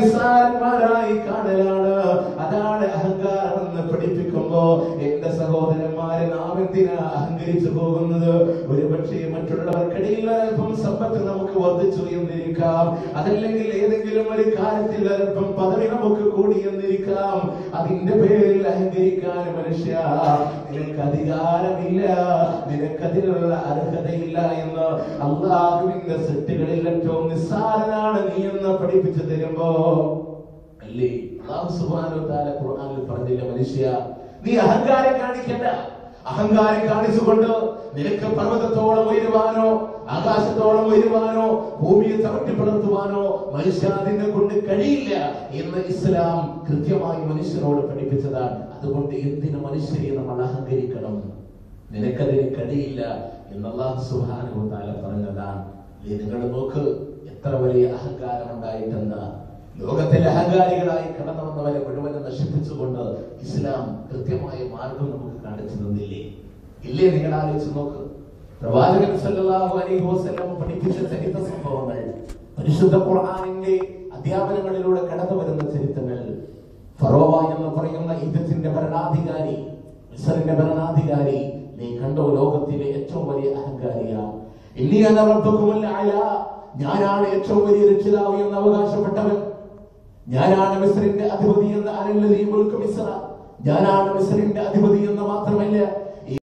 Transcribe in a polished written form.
നിസ്സാരന്മാരായി കാണലാണ്. അതാണ് അഹങ്കാരമെന്ന് പഠിപ്പിക്കുമ്പോ എന്റെ സഹോദരന്മാരെ, നാം എന്തിനാ അഹങ്കരിച്ചു പോകുന്നത്? ഒരുപക്ഷെ മറ്റുള്ളവർക്കിടയിൽ അല്പം സമ്പത്ത് നമുക്ക് വർദ്ധിച്ചു എന്നിരിക്കാം, അതല്ലെങ്കിൽ ഏതെങ്കിലും ഒരു കാര്യത്തിൽ അല്പം പദവി നമുക്ക് കൂടി എന്നിരിക്കാം. അതിന്റെ പേരിൽ അഹങ്കരിക്കാൻ മനുഷ്യ, നിനക്ക് അധികാരമില്ല, നിനക്കതിനുള്ള അർഹതയില്ല എന്ന് അള്ളാഹുവിന്റെ സൃഷ്ടികളിൽ ഏറ്റവും നിസ്സാരനാണ് നീ എന്ന് പഠിപ്പിച്ചു തരുമ്പോ അല്ലേ അല്ലാഹു സുബ്ഹാനഹു വ തആല ഖുർആനിൽ പറഞ്ഞില്ല, മനുഷ്യ നീ അഹങ്കാരം കാണിക്കണ്ട. അഹങ്കാരം കാണിച്ചുകൊണ്ട് നിനക്ക് പർവ്വതത്തോളം ഉയരുവാനോ ആകാശത്തോളം ഉയരുവാനോ ഭൂമിയെ ചവിട്ടിപ്പടർത്തുവാനോ മനുഷ്യ അതിനെ കൊണ്ട് കഴിയില്ല എന്ന് ഇസ്ലാം കൃത്യമായി മനുഷ്യനോട് പഠിപ്പിച്ചതാണ്. അതുകൊണ്ട് എന്തിനു മനുഷ്യരെ നമ്മൾ അഹങ്കരിക്കണം? നിനക്കതിന് കഴിയില്ല എന്ന് അല്ലാഹു സുബ്ഹാനഹു വ തആല പറഞ്ഞതാണ്. നിങ്ങൾ നോക്ക്, എത്ര വലിയ അഹങ്കാരം ഉണ്ടായിട്ടെന്ന്. ലോകത്തിലെ അഹങ്കാരികളായി കടന്നു വന്നവരെ മുഴുവനും നശിപ്പിച്ചുകൊണ്ട് ഇസ്ലാം കൃത്യമായ മാർഗം നമുക്ക് കാണിച്ചു തന്നില്ലേ? ഇല്ലേ? നിങ്ങൾ ആലോചിച്ച് നോക്ക്. പ്രവാചകൻ സല്ലല്ലാഹു അലൈഹി വസല്ലം പഠിപ്പിച്ച ചരിത്ര സംഭവങ്ങൾ, പരിശുദ്ധ ഖുർആനിന്റെ അധ്യാപനങ്ങളിലൂടെ കടന്നു വരുന്ന ചരിത്രങ്ങൾ. ഫറോവ എന്ന് പറയുന്ന ഈജിപ്തിന്റെ ഭരണാധികാരി, മിസ്റിന്റെ ഭരണാധികാരി, നീ കണ്ടോ ലോകത്തിലെ ഏറ്റവും വലിയ അഹങ്കാരിയാണ്. ഞാനാണ് ഏറ്റവും വലിയ രക്ഷിതാവ് എന്ന് അവകാശപ്പെട്ടവൻ. ഞാനാണ് മിസ്രിന്റെ അധിപതി എന്ന് ഞാനാണ് മിസ്രിന്റെ അധിപതി എന്ന് മാത്രമല്ല